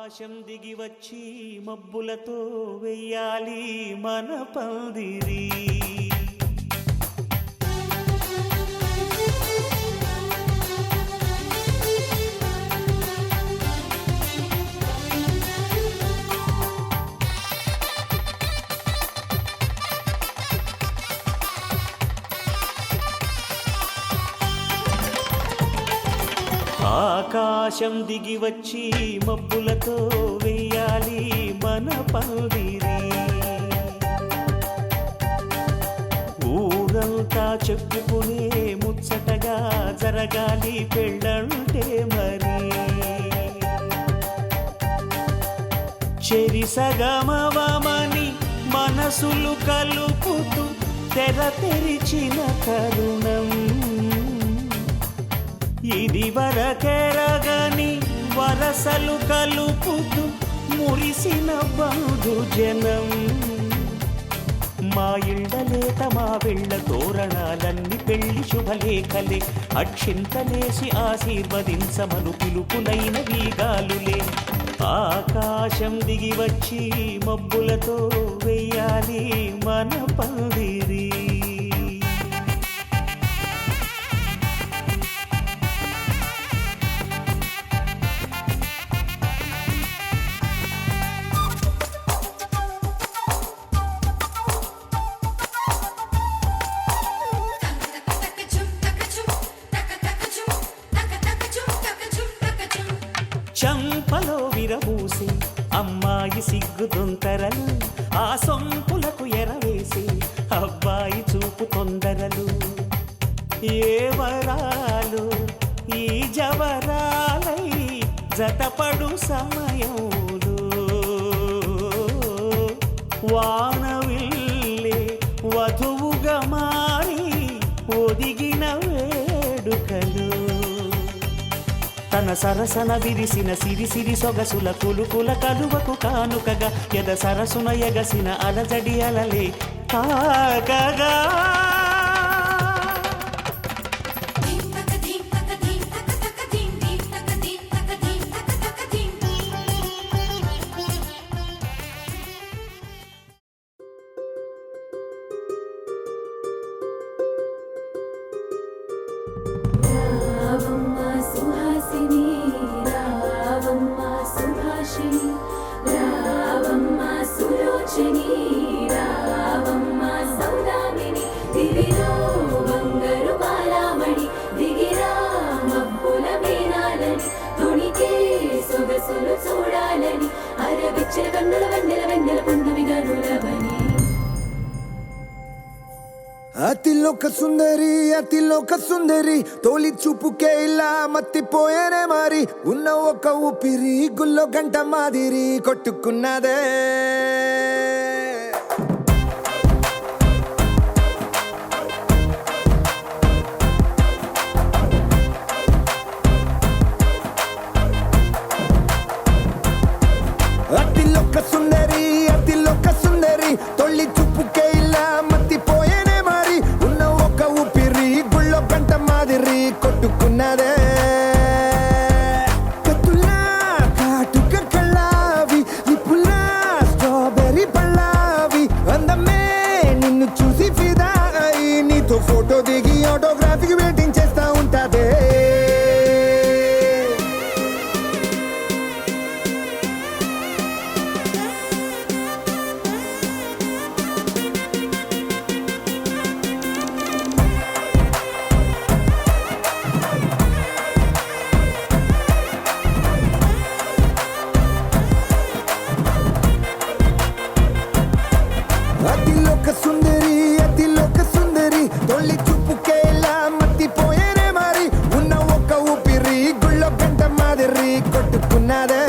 ఆకాశం దిగి వచ్చి మబ్బులతో వెయ్యాలి మన పందిరి. ఆకాశం దిగి వచ్చి మబ్బులతో వెయ్యాలి మన పందిరి. ఊరంతా చెప్పుకునే ముచ్చటగా జరగాలి పెళ్ళంటే మరి. చెరిసగమవమని మనసులు కలుపుతూ తెర తెరిచిన తరుణం ఇది వరకెరగని వరసలు కలుపుతూ మురిసిన బంధుజనం. మా ఇళ్ళలేత మా వెళ్ళ తోరణాలన్నీ పెళ్లి శుభలేఖలే. అక్షింతలేసి ఆశీర్వదించమను పిలుపులైన వీగాలులే. ఆకాశం దిగి వచ్చి మబ్బులతో వెయ్యాలి మన పందిరి. చంపలో విరబూసి అమ్మాయి సిగ్గుదొంతరలు, ఆ సొంపులకు ఎరవేసి అబ్బాయి చూపు తొందరలు. ఏ వరాలు ఈ జవరాలై జతపడు సమయంలో వానవిల్లే వధువుగా మారి ఒదిగిన వేడుకలు. తన సరసన విరిసిన సిరిసిరి సొగసుల కులుకుల కలువకు కానుకగా ఎద సరసున ఎగసిన అలజడి అలలే తాగగా. చూడాలని అరవిచ్చల కన్నుల వెన్నెల వెన్నెల పున్నమిగా నులవని. అతిలోక సుందరి అతిలోక సుందరి తోలి చూపుకే ఇలా మత్తిపోయేనే మరి. ఉన్న ఒక ఊపిరి గుల్లో గంట మాదిరి కొట్టుకున్నదే. అతిలోక సుందరి అతిలోక సుందరి తొలి చూపుకే ఇలా మత్తిపోయేనే మరి. ఉన్న ఒక ఊపిరి గుళ్ళో గంట మాదిరి కొట్టుకున్నదే. కత్తులా కాటుక కళ్ళావి నిప్పులా స్ట్రాబెర్రీ పళ్ళావి అందమే నిన్ను చూసి ఫిదా అయి నీతో ఫోటో దిగి ఆటోగ్రాఫీకి వెయిటింగ్ చేస్తా ఉంటాదే. అతిలోక సుందరి అతిలోక సుందరి తొలి చూపుకే ఇలా మత్తిపోయేనే మరి. ఉన్న ఒక ఊపిరి గుళ్ళో గంట మాదిరి కొట్టుకున్నదే.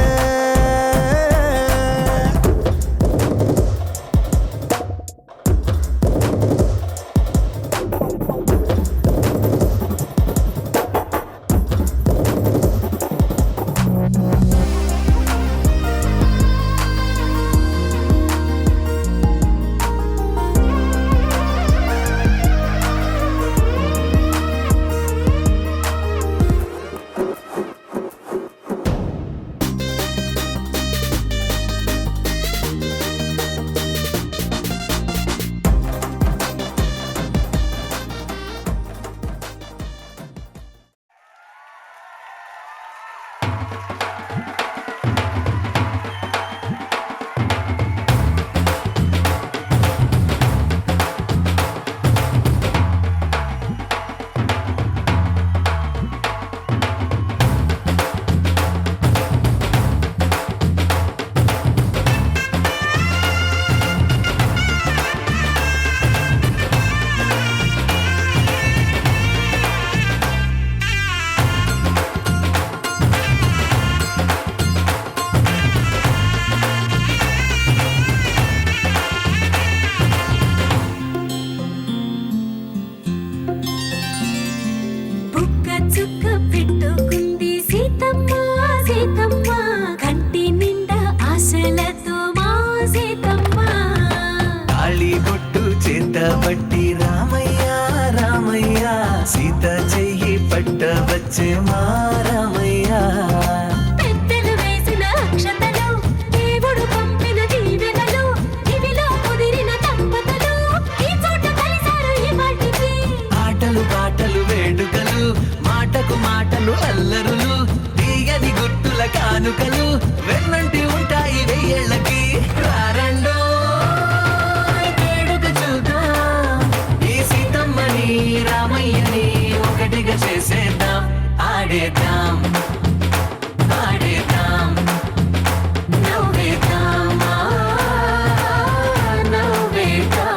పట్టి రామయ్య రామయ్య సీత చెయ్యి పట్ట వచ్చే మా రామయ్య పెద్దలు వేసిన అక్షతలు దేవుడు పంపిన దీవెనలు ఇవిలో కుదిరిన దంపతులు ఈ చోట కలిసారు ఈ వాటికి ఆటలు పాటలు వేడుకలు మాటకు మాటలు అల్లరులు తీయని గుర్తుల కానుకలు వెన్నంటి ఉంటాయి వెయ్యేళ్ళకి రారండో వేడుక చూద్దాం ఈ సీతమ్మని రామయ్యని ఒకటిగా చేసేద్దాం ఆడేద్దాం ఆడేద్దాం నవ్వేద్దాం నవ్వేద్దాం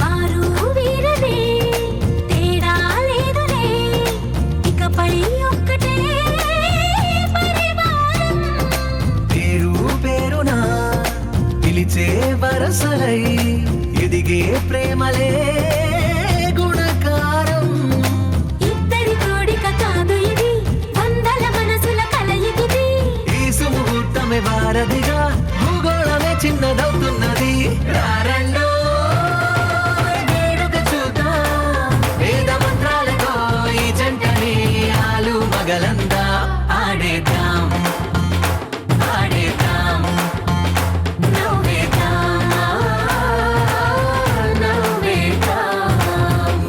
వారు వీరనే తేడా లేదులే ఇకపై ఒక్కటే పరివారం పేరు పేరునా పిలిచే వరసలై ఎదిగే ప్రేమలే గుణకారం ఇద్దరి కోడిక కాదు ఇది వందల మనసుల కలయికిది ఈ సుముహూర్తమే వారధిగా భూగోళమే చిన్నదవుతున్నది రారండో వేడుక చూద్దాం వేద మంత్రాలతో ఈ జంటని ఆలు మగలందా ఆడేద్దాం ఆడేద్దాం నవ్వేద్దాం నవ్వేద్దాం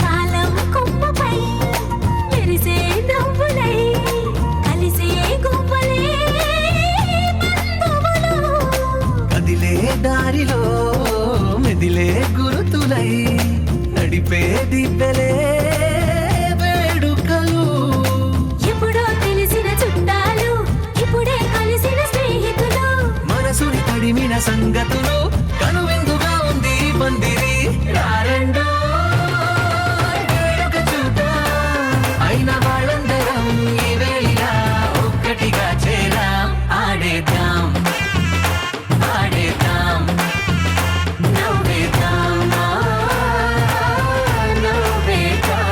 కాలం కొమ్మపై మెరిసే నవ్వులై కలిసే గువ్వలే బంధువులు కదిలే దారిలో మెదిలే గురుతులై నడిపే దిబ్బెలే వేడుకలు ఎప్పుడో తెలిసిన చుట్టాలు ఇప్పుడే కలిసిన స్నేహితులు మనసుని తడిమిన సంగతులు కనువిందుగా ఉంది ఈ పందిరి రారండో వేడుక చూద్దాం అయిన వాళ్ళందరం ఈ వేళ ఒక్కటిగా చేరాం ఆడేద్దాం ఆడేద్దాం నవ్వేద్దాం నవ్వేద్దాం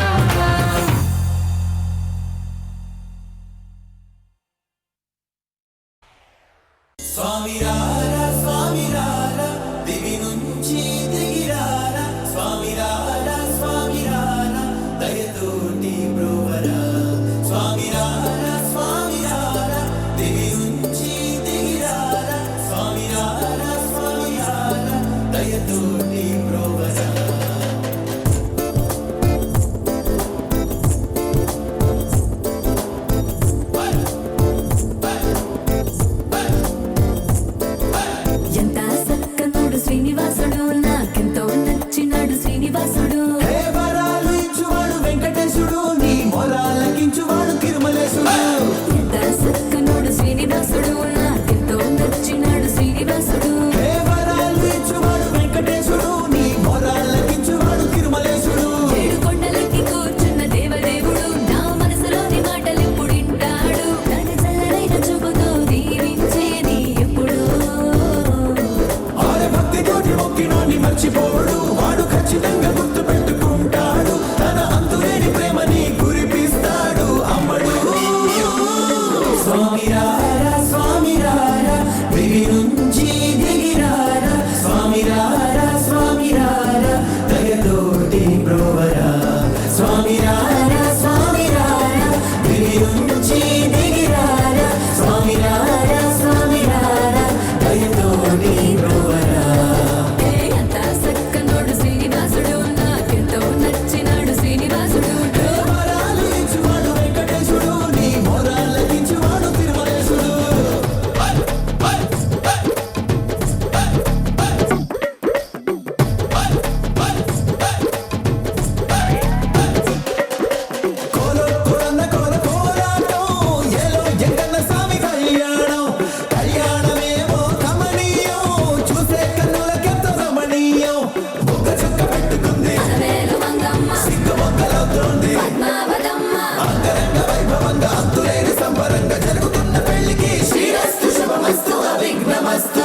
నమస్తు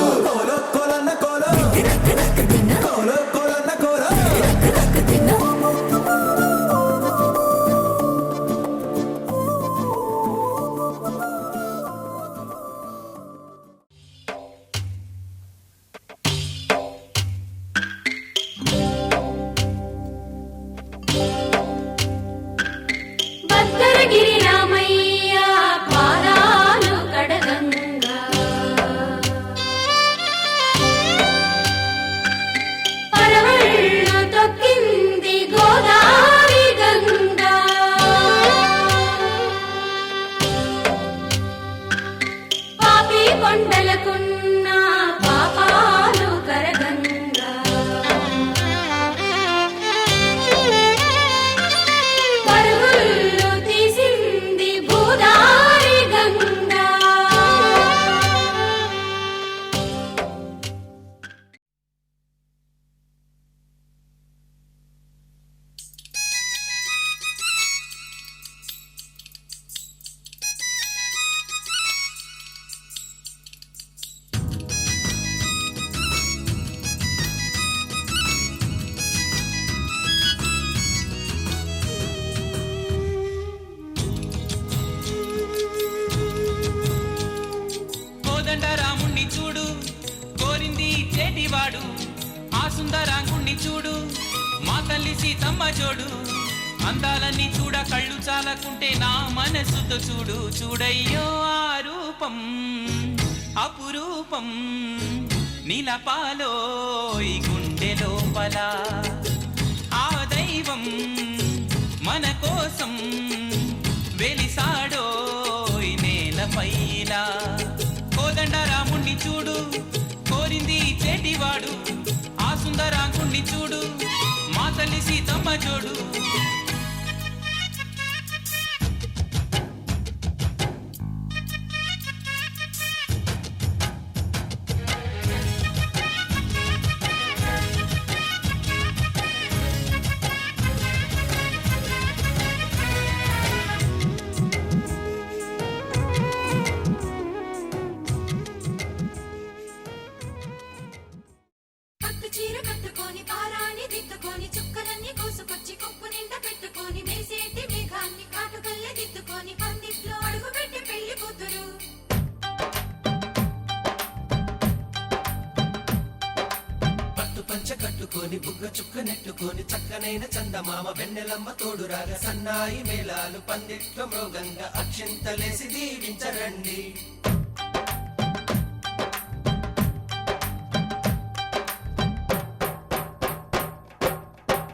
భద్రగిరి రామయ్య పాదాలు కడగంగా పరవళ్ళు తొక్కింది గోదావరి గంగా పాపి కొండలకున్న పాపాలు కరగంగా పరుగులు తీసింది భూదారి గంగా కోదండరాముణ్ణి చూడు కోరింది చేటివాడు ఆ సుందరాంగుణ్ణి చూడు మా తల్లి సీతమ్మ జోడు అందాలన్నీ చూడ కళ్ళు చాలకుంటే నా మనసుతో చూడు చూడయ్యో ఆ రూపం అపురూపం నీలపాలో ఈ గుండె లోపల ఆ దైవం మన కోసం వెలిసాడో ఈ నేలపైలా కోదండరాముణ్ణి చూడు కోరింది చేటివాడు ఆ సుందరాంగుణ్ణి చూడు మా తల్లి సీతమ్మ జోడు పట్టు చీర కట్టుకొని పారాని దిద్దుకొని చుక్కలన్నీ కోసుకొచ్చి కొప్పు నిండా పెట్టుకొని మేసేటి మేఘాన్ని కాటుకల్లే దిద్దుకొని పందిట్లో అడుగు పెట్టి పెళ్లి కూతురు పట్టు పంచ కట్టుకొని బుగ్గ చుక్క నెట్టుకొని చక్కనైన చందమామ వెన్నెలమ్మ తోడురాగా సన్నాయి మేళాలు పందిట్లో మృగంగా అక్షింతలేసి దీవించరండి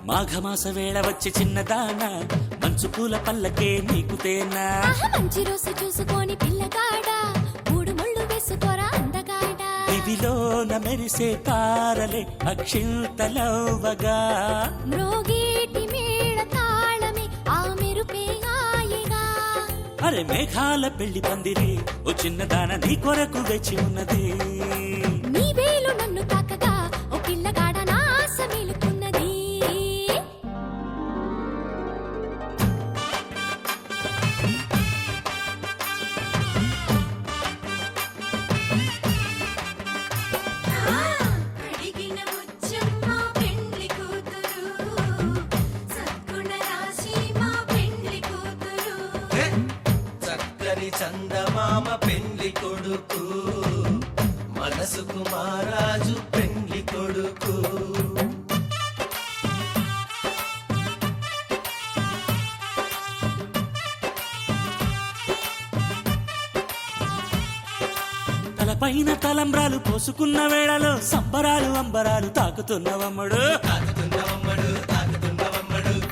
మాఘమాస వేళ వచ్చి చిన్నదాన మంచు పూల పల్లకే నీకు తేనా మంచి రోజు చూసుకొని పిల్లగాడ మూడు ముళ్ళు వేసుకోరా అందగాడ ఇవిలోన మెరిసే తారలే అక్షింతలవ్వగా మ్రోగేటి మేళ తాళమే ఆ మెరుపే హాయిగా అరే మేఘాల పెళ్లి పందిరి ఓ చిన్నదాన నీ కొరకు వేచి ఉన్నది నీ వేలు నన్ను తాకగా ఓ పిల్లగాడ నా ఆశ మేలుకున్నది అడిగిన ముచ్చమ్మ పెండ్లి కూతురు సద్గుణ రాశి మా పెండ్లి కూతురు చక్కని చందమామ పెండ్లి కొడుకు మనసుకు మహారాజు పెండ్లి కొడుకు తలపైన తలంబ్రాలు పోసుకున్న వేళలో సంబరాలు అంబరాలు తాకుతున్నవమ్మడు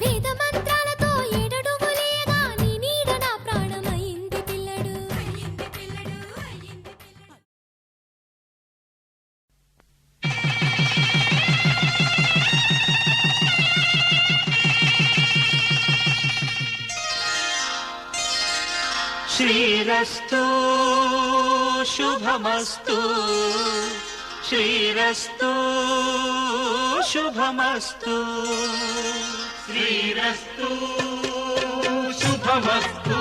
వేద మంత్రాలతో ఏడడుగులేయగా నీ నీడ నా ప్రాణమైంది పిల్లడు శ్రీరస్తు శుభమస్తు శ్రీరస్తు శుభమస్తు శ్రీరస్తు శుభమస్తు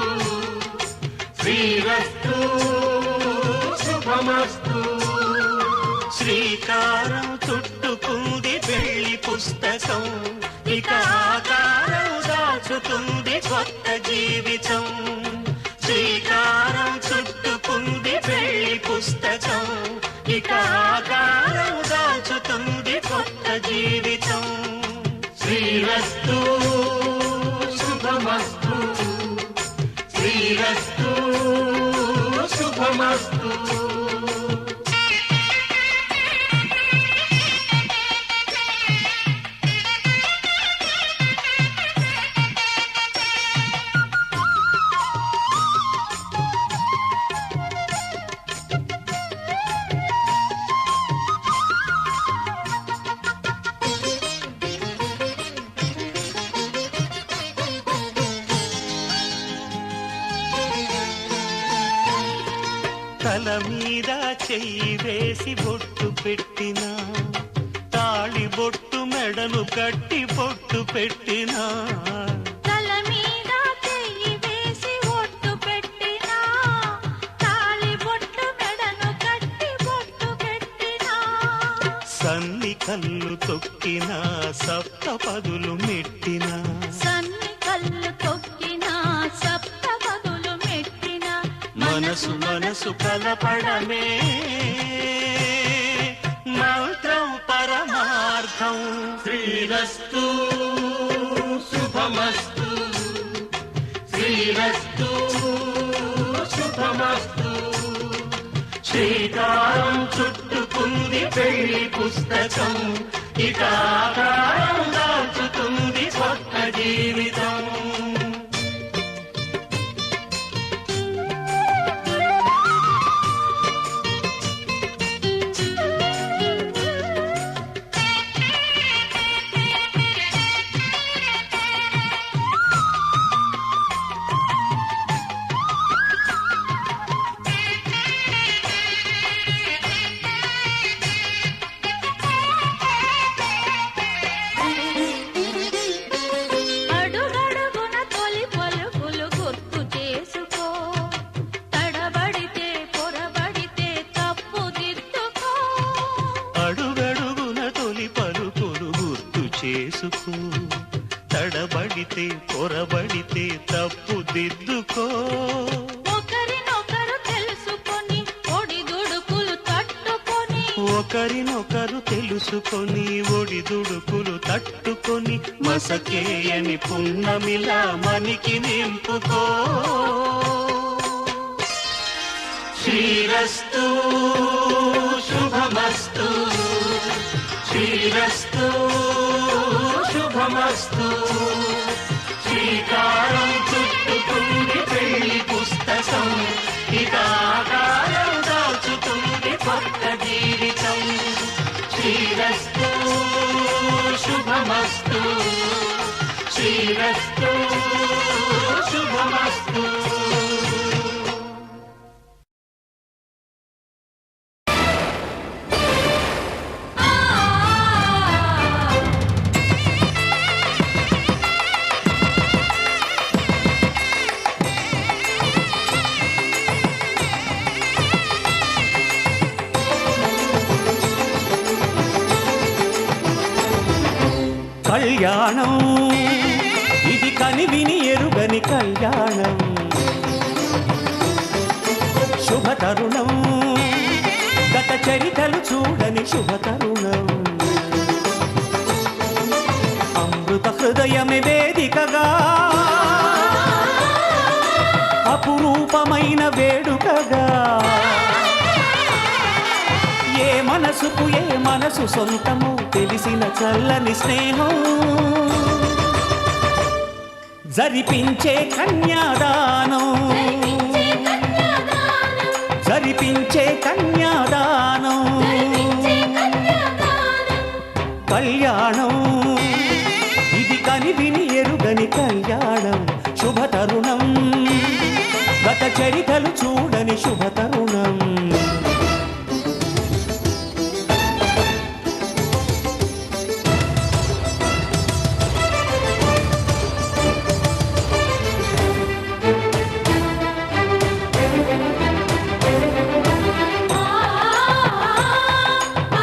శ్రీరస్తు శుభమస్తు శ్రీకారం చుట్టుకుంది పెళ్లి పుస్తకం ఇక ఆకారం దాచుతుంది కొత్త జీవితం శ్రీకారం చుట్టుకుంది పెళ్లి పుస్తకం ఇక ఆకారం దాచుతుంది కొత్త జీవితం శ్రీరస్తు శుభమస్తు శ్రీరస్తు శుభమస్తు తల మీద చెయ్యి వేసి బొట్టు పెట్టినా తాళి బొట్టు మెడలు కట్టి బొట్టు పెట్టినా తల మీద చెయ్యి వేసి ఒట్టు పెట్టినా తాళి బొట్టు మెడను కట్టి బొట్టు పెట్టినా సన్ని కళ్ళు తొక్కినా సప్త పదులు మెట్టినా సన్ని కళ్ళు తొక్కినా సప్త పదులు మెట్టినా మనసు మనసు కలపడమే మంత్రం పరమార్థం శ్రీరస్తు శుభమస్తు శ్రీరస్తు శుభమస్తు శ్రీకారం చుట్టుకుంది పెళ్లి పుస్తకం ఇక ఆకారం దాచుతుంది కొత్త జీవితం అడుగడుగున తొలి పలుకులు గుర్తు చేసుకో తడబడితే పొరబడితే తప్పు దిద్దుకో అడుగడుగున తొలి పలుకులు గుర్తు చేసుకో తడబడితే పొరబడితే తప్పు దిద్దుకో ఒకరినొకరు తెలుసుకొని ఒడిదుడుకులు తట్టుకొని ఒకరినొకరు తెలుసుకొని ఒడిదుడుకులు తట్టుకొని మసకేయని పున్నమిలా మనికి నింపుకో శ్రీరస్తు శుభమస్తు శ్రీరస్తు శుభమస్తు శ్రీకారం చుట్టుకుంది పెళ్లి పుస్తకం ఇక ఆకారం దాచుతుంది కొత్త జీవితం శ్రీరస్తు శుభమస్తు శ్రీరస్తు శుభమస్తు కళ్యాణం ఇది కనివిని ఎరుగని కళ్యాణం శుభతరుణం గత చరితలు చూడని శుభతరుణం అమృత హృదయమే వేదికగా అపురూపమైన వేడుకగా ఏ మనసుకు ఏ మనసు సొంతము తెలిసిన చల్లని స్నేహం జరిపించే కన్యాదానం జరిపించే కన్యాదానం కళ్యాణం ఇది కనివిని ఎరుగని కళ్యాణం శుభతరుణం గత చరితలు చూడని శుభతరుణం ఆ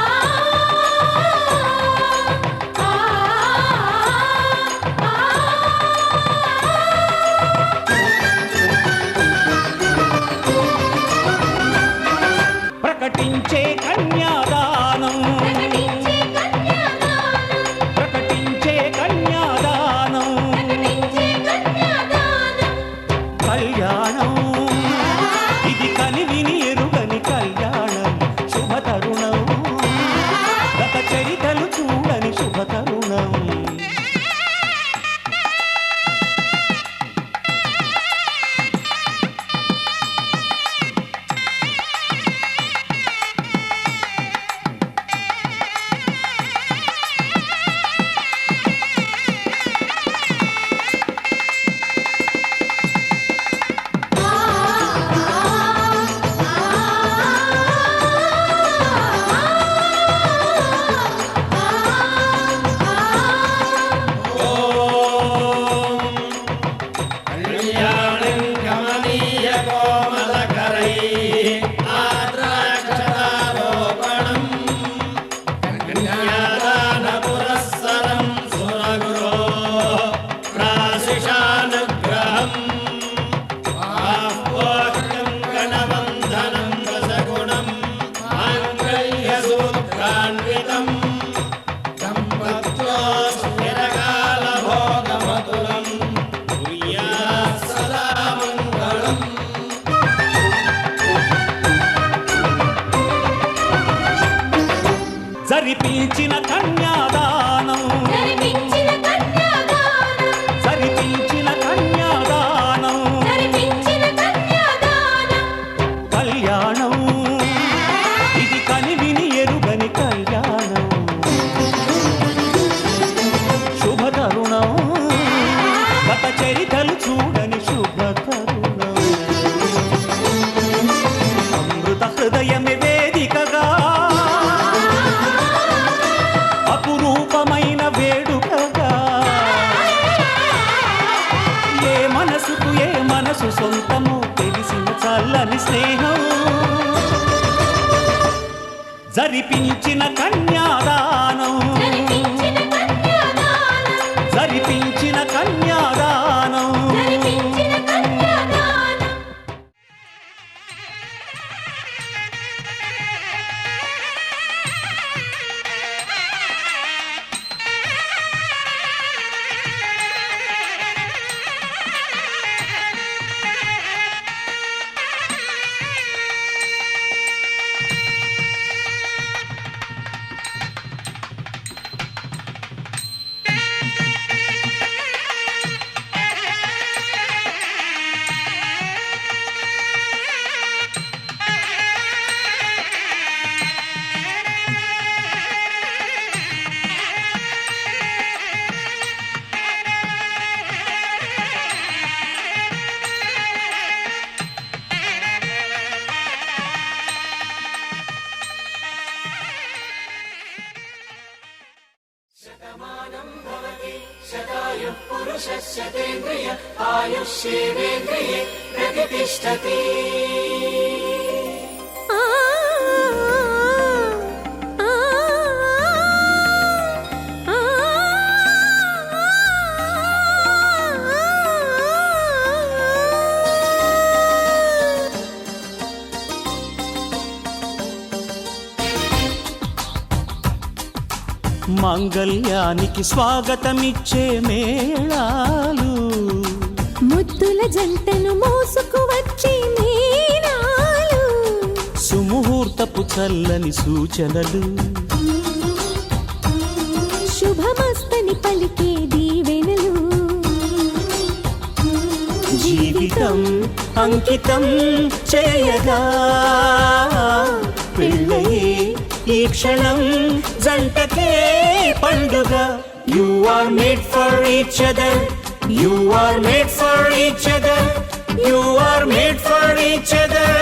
కన్యాదానం ప్రకటించే కన్యాదానం ప్రకటించే కన్యాదానం ప్రకటించే కన్యాదానం కళ్యాణం ఇది కనివిని ఎరుగని కళ్యాణం శుభతరుణం గత చరితలు చూడని శుభతరుణం జరిపించిన కన్యాదానం జరిపించిన కన్యాదానం జరిపించిన కన్యాదానం జరిపించిన కన్యాదానం కళ్యాణం ఇది కనివిని ఎరుగని కళ్యాణం శుభతరుణం గత చరితలు చూడని శుభతరుణం అమృత హృదయమే వేదికగా అపురూపమైన వేడుకగా ఏ మనసుకు ఏ మనసు సొంతము తెలిసిన చల్లని స్నేహం జరిపించిన కన్యాదానం జరిపించిన కన్యాదానం జరిపించిన కన్యాదానం జరిపించిన కన్యాదానం మాంగళ్యానికి స్వాగతమిచ్చే మేళాలు ముద్దుల జంటను మోసుకు వచ్చి మీనాలు సుముహూర్తపు చల్లని సూచనలు శుభమస్తని పలికే దీవెనలు జీవితం అంకితం చేయగా పెళ్ళయే ఈ క్షణం జంటకే పండుగ you are made for each other you are made for each other you are made for each other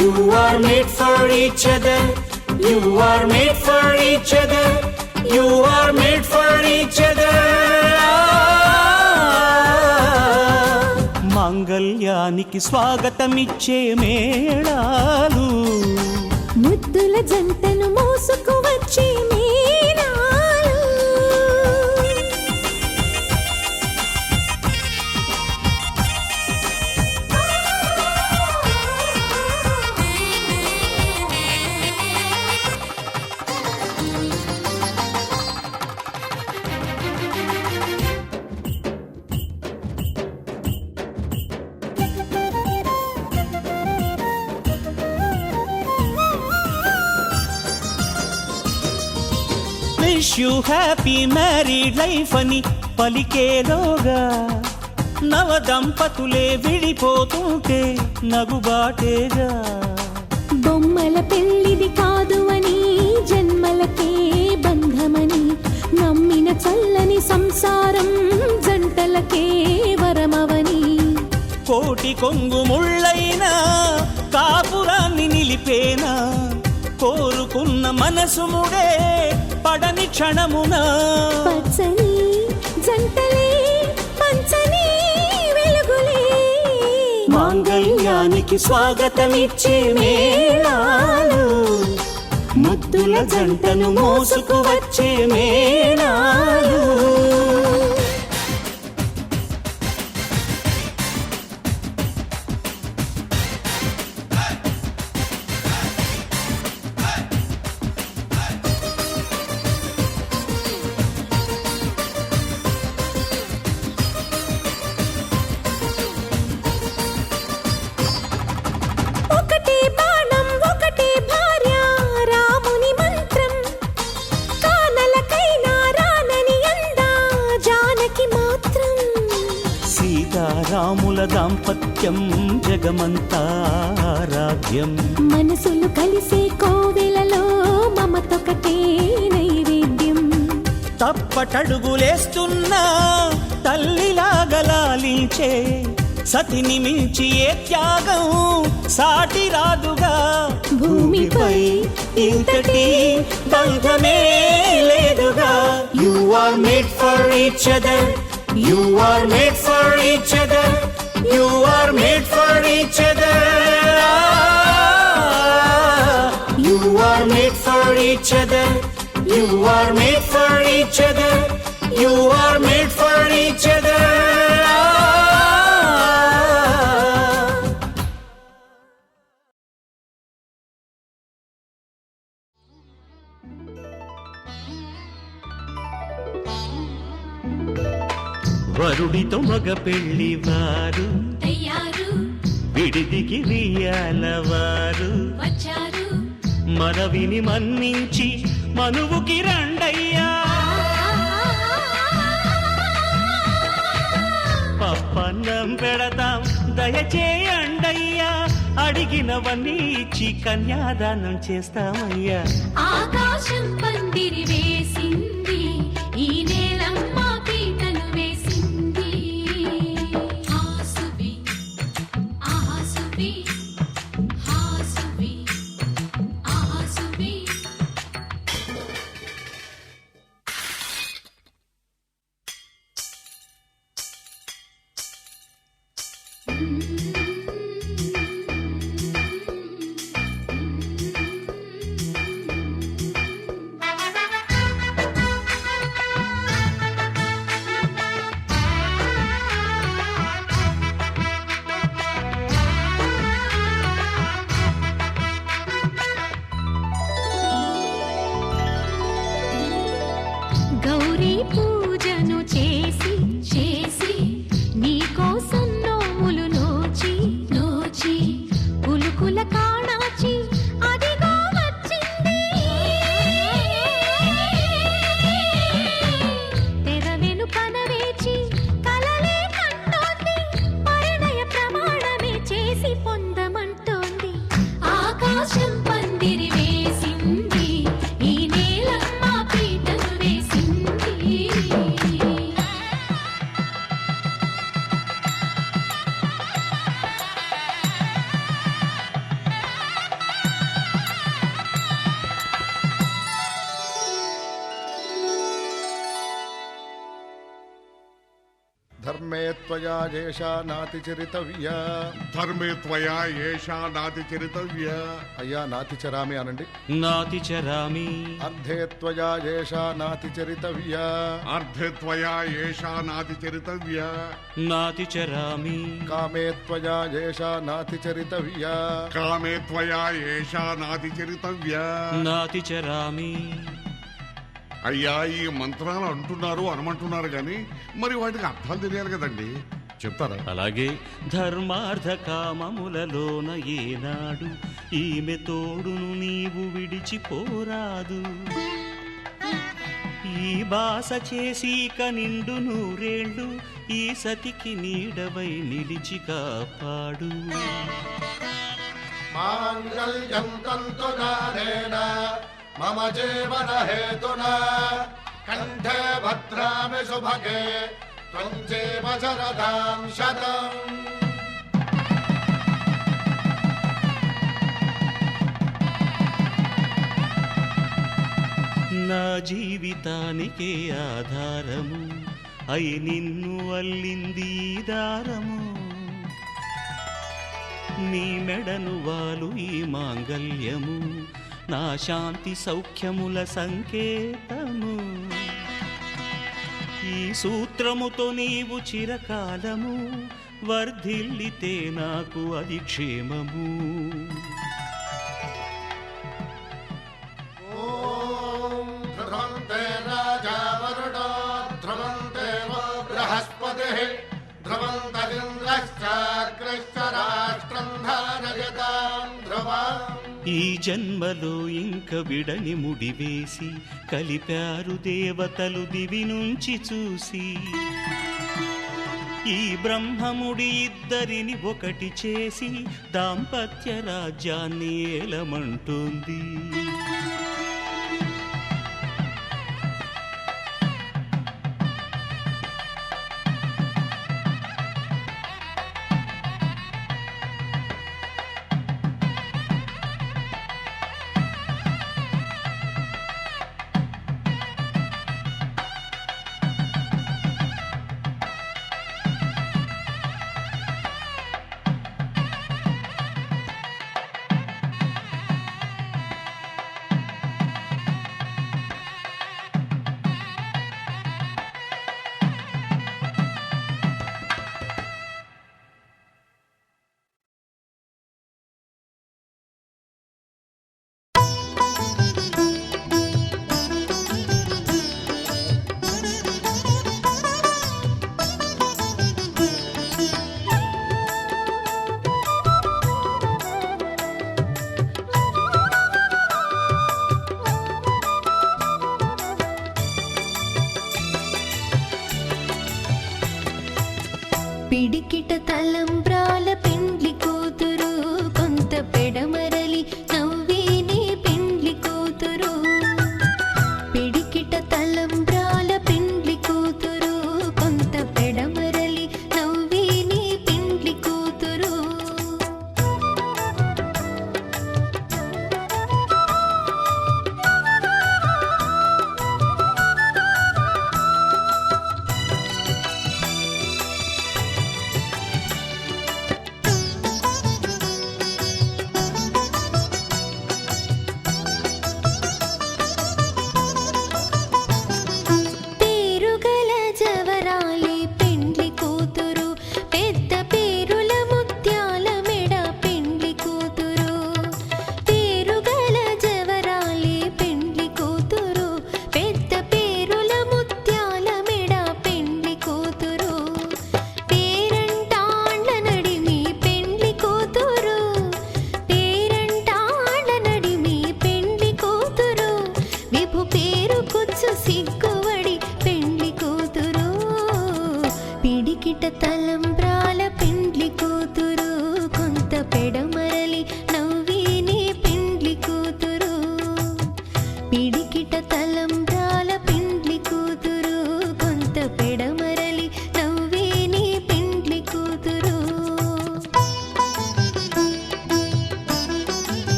you are made for each other you are made for each other you are made for each other మాంగళ్యానికి స్వాగతమిచ్చే మేళాలు ముద్దుల జంటను మోసుకు వచ్చి మీనాలు wish you happy married life అని పలికేలోగా నవ దంపతులే విడిపోతుంటే నగుబాటేగా. బొమ్మల పెళ్ళిది కాదు అని జన్మలకే బంధమని నమ్మిన చల్లని సంసారం జంటలకే వరమవని. కోటి కొంగు ముళ్ళైనా కాపురాన్ని నిలిపేనా కోరుకున్న మనసు ముడే పడని క్షణమున. పచ్చని జంటలే పంచని వెలుగులే మాంగళ్యానికి స్వాగతమిచ్చే మేళాలు ముద్దుల జంటను మోసుకు వచ్చే మేళాలు. ఒకటే బాణం ఒకటే భార్య రాముని మంత్రం కానలకైనా రానని అందా జానకి మాత్రం. సీతారాముల దాంపత్యం జగమంతా ఆరాధ్యం. మనసులు కలిసే కోవెలలో మమతొకటే నైవేద్యం. తప్పటడుగులేస్తున్నా తల్లిలాగా లాలించే సతిని మించి ఏ త్యాగం సాటి రాదుగా. భూమిపై ఇంతటి బంధమే లేదుగా. You are made for each other, you are made for each other, you are made for each other, you are made for each other, you are made for each other, you are made for each other. వరుడితో మగ పెళ్లి వారు తయారు విడిదికి వియ్యాలవారు వచ్చారు మనవిని మన్నించి మనువుకి రండయ్యా. పప్పన్నం పెడతాం దయచేయండయ్యా. అడిగినవన్నీ ఇచ్చి కన్యాదానం చేస్తామయ్యా. ఆకాశం పందిరి వేసింది ఈ నేలమ్మ పీటలు వేసింది. హాసువి ఆహాసువి హాసువి ఆహాసువి. గౌరీ పూజను చేసి చేసి నీకోసం నోములు నోచి నోచి కులుకుల కాణాచి అదిగో వచ్చింది. తెర వెనుకన వేచి కలలే కంటోంది. పరిణయ ప్రమాణమే చేసి పొందమంటోంది. ఆకాశం పందిరి వేసింది ఈ నేలమ్మ పీటను వేసింది. ధర్మే త్వయా ఏషా నాతి చరితవ్య. ధర్మే త్వయా ఏషా నాతి చరితవ్య. అయ్యా నాతి చరామి అనండి. నాతి చరామి అర్ధే త్వయా ఏషా నాతి చరితవ్య. అర్ధే త్వయా ఏషా నాతి చరితవ్య. నాతి చరామి కామే త్వయా ఏషా నాతి చరితవ్య. కామే త్వయా ఏషా నాతి చరితవ్య. నాతి చరామి. అయ్యా ఈ మంత్రాలు అంటున్నారు అనమంటున్నారు గాని మరి వాటికి అర్థాలు తెలియాలి కదండి, చెప్తారా? అలాగే ధర్మార్థ కామములలోన ఏనాడు ఈమె తోడును నీవు విడిచిపోరాదు. ఈ బాస చేసి నిండు నూరేళ్ళు ఈ సతికి నీడవై నిలిచి కాపాడు. మాంగళ్యం తంతునానేన మమ జీవన హేతునా కంఠే భద్రామి శుభగే త్వం జీవ శరదాం శతం. నా జీవితానికే ఆధారము అయి నిన్ను అల్లింది ఈ దారము. నీ మెడను వాలు ఈ మాంగల్యము నా శాంతి సౌఖ్యముల సంకేతము. ఈ సూత్రముతో నీవు చిరకాలము వర్ధిల్లితే నాకు అది క్షేమము. ఓం ధ్రువంతే రాజా వరుణో ధ్రువంతే వో బృహస్పతిః ధ్రువంతరింద్రశ్చాగ్రశ్చ రాష్ట్రం ధారయతాం ధ్రువం. ఈ జన్మలో ఇంక విడని ముడివేసి కలిపారు దేవతలు దివి నుంచి చూసి. ఈ బ్రహ్మముడి ఇద్దరిని ఒకటి చేసి దాంపత్య రాజ్యాన్ని ఏలమంటుంది.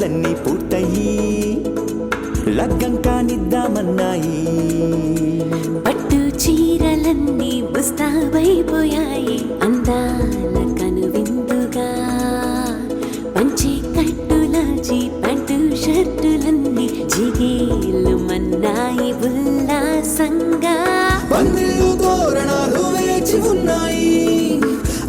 ఏర్పాట్లన్నీ పూర్తయి లగ్గం కానిద్దామన్నాయి. పట్టు చీరలన్నీ ముస్తాబైపోయాయి అందాల కనువిందుగా. పంచి కట్టులాచి ప్యాంటు షర్టులన్నీ జిగేలు మన్నాయి ఉల్లాసంగా. పందిళ్ళు తోరణాలు వేచి ఉన్నాయి,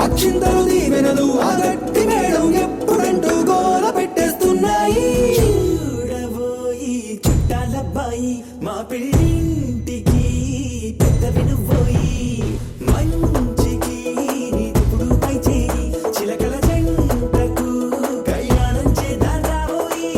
అక్షింతలు దీవెనలు ఆ గట్టి మేడం ఎప్పుడంటూ గోల పెట్టేస్తున్నాయి. చూడబోయి చుట్టాలబ్బాయి మా పెళ్ళింటికి పెద్ద వినుబోయి. మంచికి ఇప్పుడు పై చేయి చిలకల జంటకు కళ్యాణం చేద్దాం రాబోయి.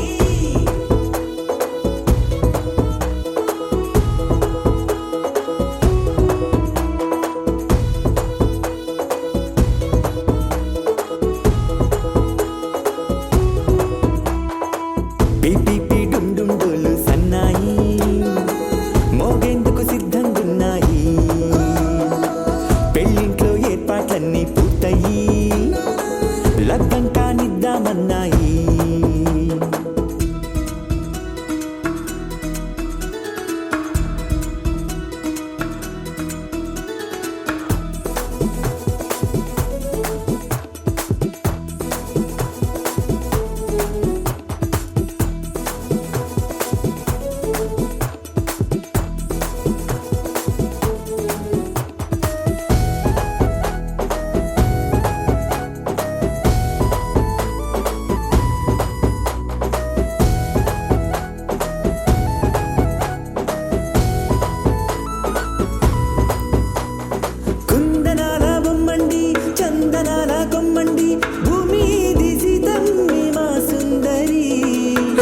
పిపి డుండుండులు సన్నాయి మోగేందుకు సిద్ధంగున్నాయి. పెళ్ళింట్లో ఏర్పాట్లన్నీ పూర్తయి లగ్గం కానిద్దామన్నాయి. కుందనాల బొమ్మండి చందనాల కొమ్మండి భూమి దిశితమ్మి మా సుందరి.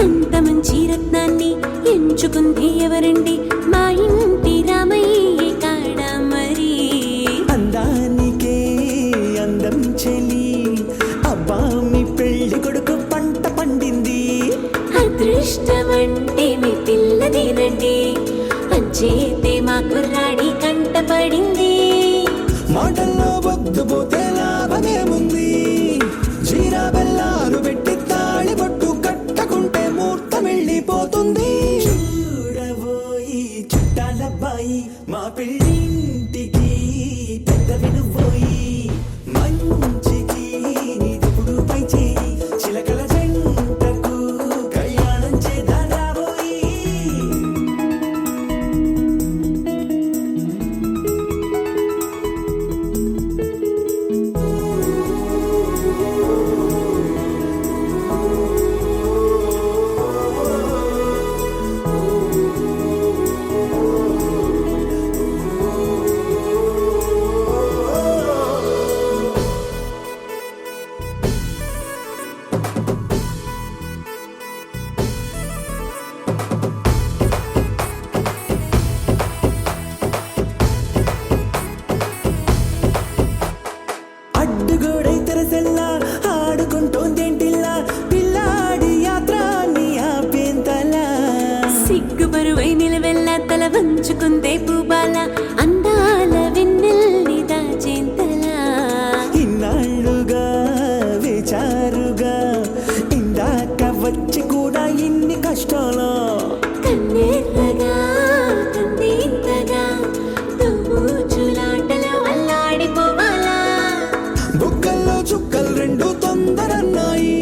అంత మంచి రత్నాన్ని ఎంచుకుంది ఎవరండి? మా ఇంటి రామయ్య కాడ మరి. అందానికే అందం చెలి అబ్బా మీ పెళ్లి కొడుకు పంట పండింది. అదృష్టమంటే మీ పిల్లదేనండి, పంచేతే మా కుర్రాడి కంట పడింది. మాటల్లో బొద్దు పోతే లాభమేముంది, జీరా బెల్లాలు పెట్టి తాళి బొట్టు కట్టకుంటే ముహూర్తం వెళ్ళిపోతుంది. చూడబోయి చుట్టాలబ్బాయి మా పెళ్ళింటికి పెద్ద వినుబోయి. మంచికి ఇప్పుడు పై చేయి చిలకల జంటకు కళ్యాణం చేద్దాం రాబోయి. అడ్డుగోడై తెరసెల్లా ఆడుకుంటోందేంటిల్లా పిల్లాడి యాత్రాన్ని ఆపేంతలా. సిగ్గుబరువై నిలవెల్లా తల వంచుకుందే పూబాల అందాల వెన్నెల్ని దాచేంతలా. ఇన్నాళ్ళుగా వేచారుగా ఇందాక వచ్చి కూడా ఇన్ని కష్టాలా. కన్నెర్రగా కందింతగా తుమ్ముచులాటలో అల్లాడిపోవాలా. బుక్కల్లో చుక్కలు రెండు తొందరన్నాయి,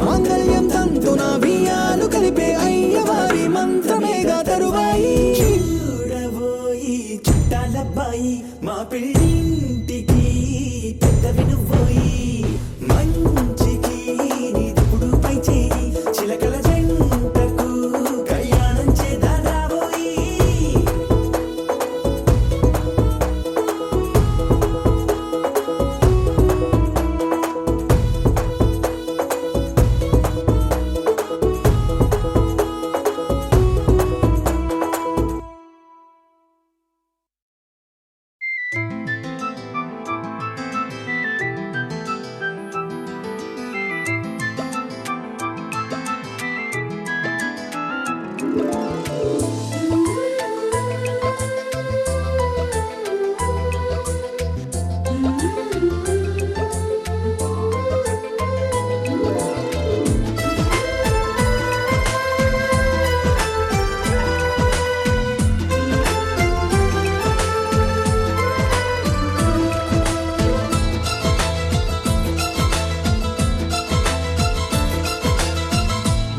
మాంగళ్యం తంతున బియ్యాలు కలిపే అయ్యవారి మంత్రమేగా తరువాయి. చూడబోయి చుట్టాలబ్బాయి మా పెళ్ళింటికి పెద్ద వినుబోయి. మంచికి ఇప్పుడు పై చేయి చిలకల జంటకు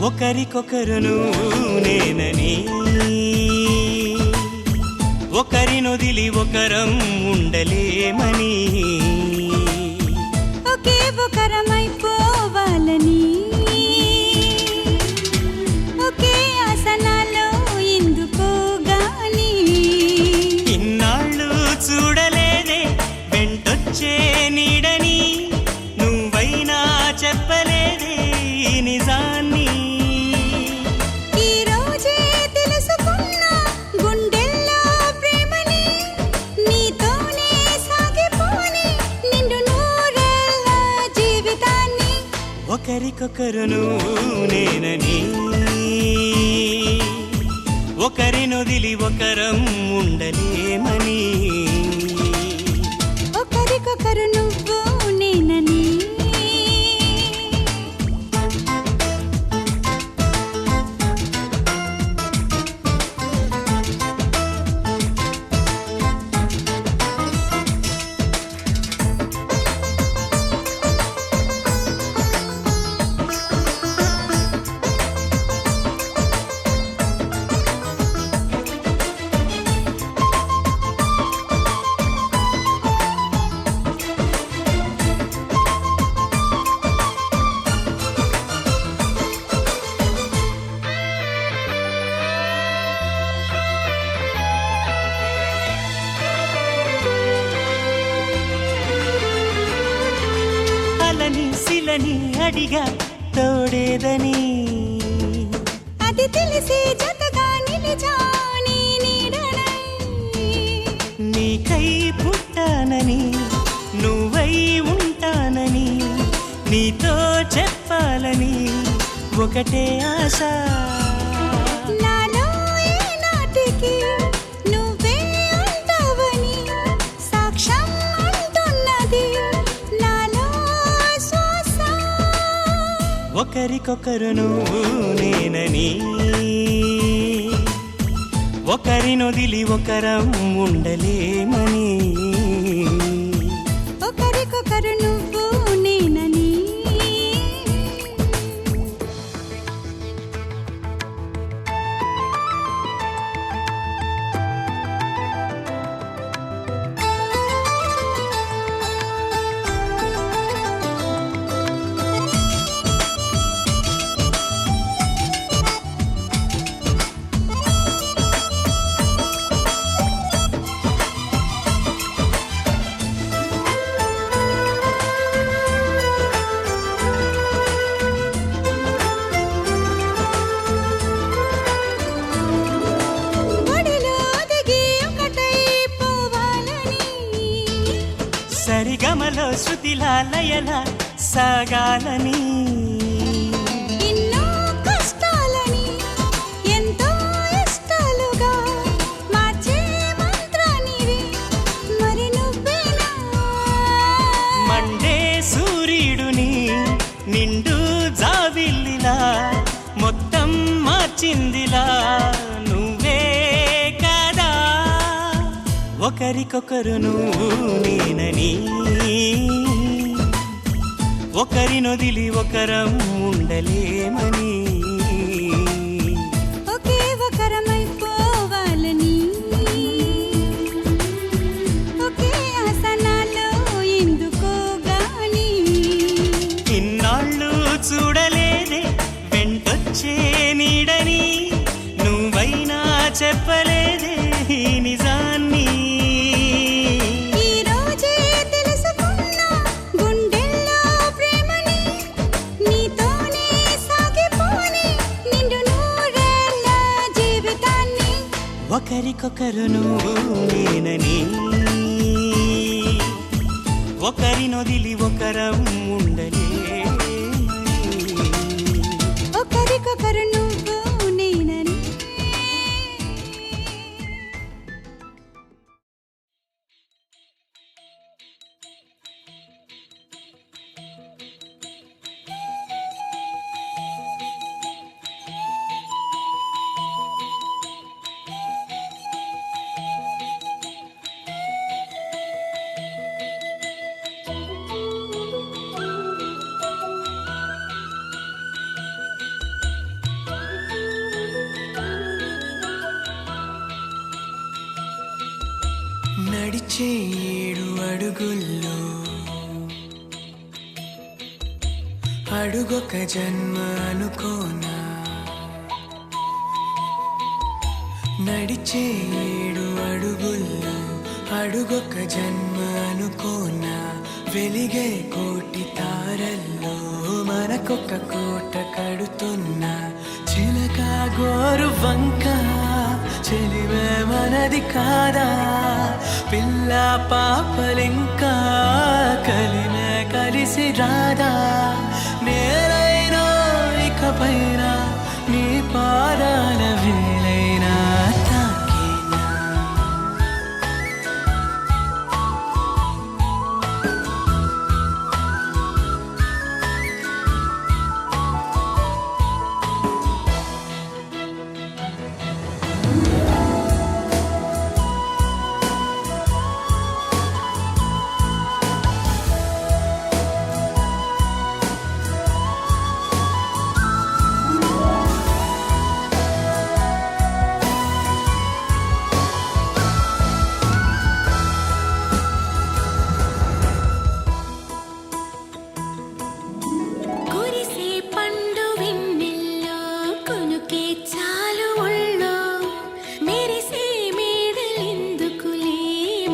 ఒకరికొకరును నేనని ఒకరినొదిలి ఒకరం ఉండలేమని ఒకే ఒకరమైపోవాలని ఒకే ఆసనాలో ఎందుకో గాని ఇన్నాళ్ళు చూడలేదే వెంటొచ్చే నీడని నువ్వైనా చెప్పలేదే ఈ నిజాన్ని ఈ రోజే తెలుసుకున్నా గుండెల్లో ప్రేమని నీతోనే సాగిపోని నిండు నూరేళ్ళ జీవితాన్ని ఒకరికొకరును నేనని ఒకరినొదిలి ఒకరం ఉండలేమని ఒకరికొకరు నువ్వు నేనని అలని శిలని అడిగా తోడేదని అది తెలిసి జతగా నిలిచాని నీడనై నీకై పుట్టానని నువ్వై ఉంటానని నీతో చెప్పాలని ఒకటే ఆశ నాలో ఏనాటికి నువ్వే ఉంటావని సాక్ష్యం అంటున్నది నాలో శ్వాస ఒకరికొకరును నేనని ఒకరినొదిలి ఒకరం ఉండలేమని ఒకరికొకరు నువ్వు నేనని ఒడిలో దిగి ఒకటై పోవాలని సరిగమలో శృతిలా లయలా సాగాలని ఎన్నో కష్టాలని ఎంతో ఇష్టాలుగా మార్చే మంత్రానివి మరి నువ్వేనా మండే సూర్యుడుని నిండు జాబిల్లిలా మొత్తం మార్చిందిలా నువ్వే కదా ఒకరికొకరును నేనని ఒకరినొదిలి ఒకరం ఉండలేమని ఒకే ఒకరమైపోవాలని ఒకే ఆసనాలో ఎందుకో గాని ఇన్నాళ్ళు చూడలేదే వెంటొచ్చే నీడని నువ్వైనా చెప్పలేదే ఈ నిజాన్ని ఈ రోజే తెలుసుకున్నా గుండెల్లో ప్రేమని నీతోనే సాగిపోని నిండు నూరేళ్ళ జీవితాన్ని ఒకరికొకరును నేనని ఒకరినొదిలి ఒకరం ఉండలేమని ఒకరికొకరు నువ్వు నేనని అడుగుల్లో అడుగొక జన్మ అనుకోనా నడిచే 7 అడుగుల్లో అడుగొక జన్మ అనుకోనా వెలిగే కోటి తారల్లో మనకొక కోట కడుతున్నా చిలక గోరు వంక చెలిమే మనది కాదా పిల్ల పాపలింకా కలిమే కలిసి రాదా నేలైనా ఇకపైన నీ పాదాల వేలైనా తాకేనా కురిసే పండు వెన్నెల్లో కొనుకే చాలు ఒళ్ళో మెరిసే మేడలెందుకులే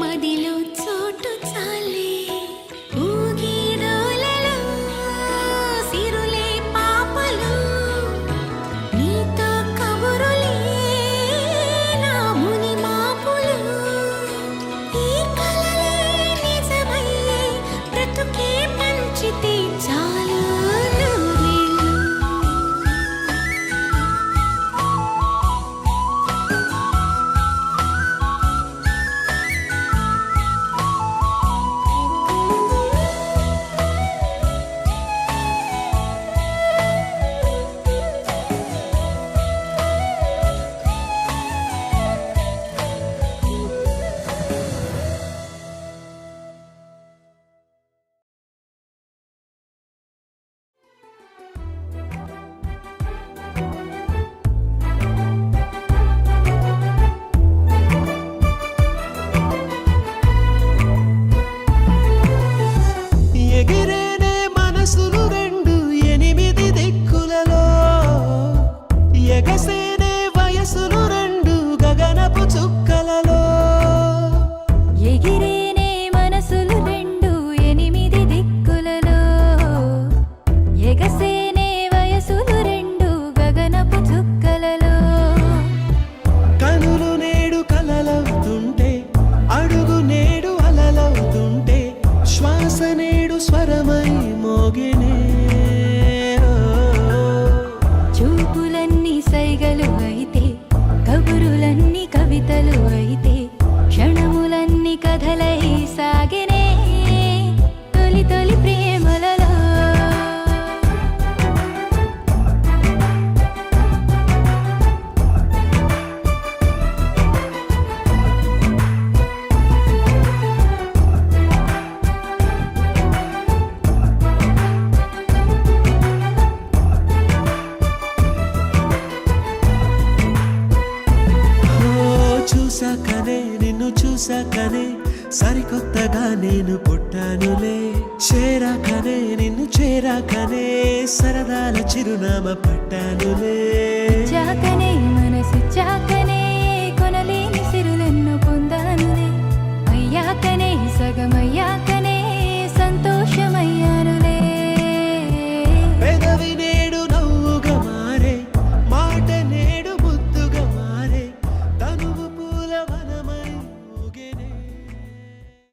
మదిలో చోటు చాలే ఊగిడోలలో సిరులే పాపలు నీతో కబురులే నా ముని మాపులు ఈ కలలే నిజమయ్యే బ్రతుకే పంచితే చాలు నూరేళ్ళు ఎగిరేనే మనసులు 2 8 దిక్కులలో ఎగసేనే వయసులు 2 గగనపు చుక్కలలో ఎగిరేనే మనసులు 2 8 దిక్కులలో ఎగసేనే వయసులు 2 గగనపు చుక్కలలో కనులు నేడు కలలవుతుంటే అడుగు నేడు అలలవుతుంటే శ్వాస నేడు స్వరమై మోగినే చూపులన్నీ సైగలు అయితే కబురులన్నీ కవితలు అయితే క్షణములన్నీ కథలై సాగినే తొలి తొలి ప్రేమలలో చూసాకనే నిన్ను చూసాకనే సరికొత్తగా నేను పుట్టానులే చేరాకనే నిన్ను చేరాకనే సరదాల చిరునామా పట్టానులే చాకనే మనసు చాకనే కొనలేని సిరులెన్నో పొందానులే అయ్యాకనే సగమయ్యా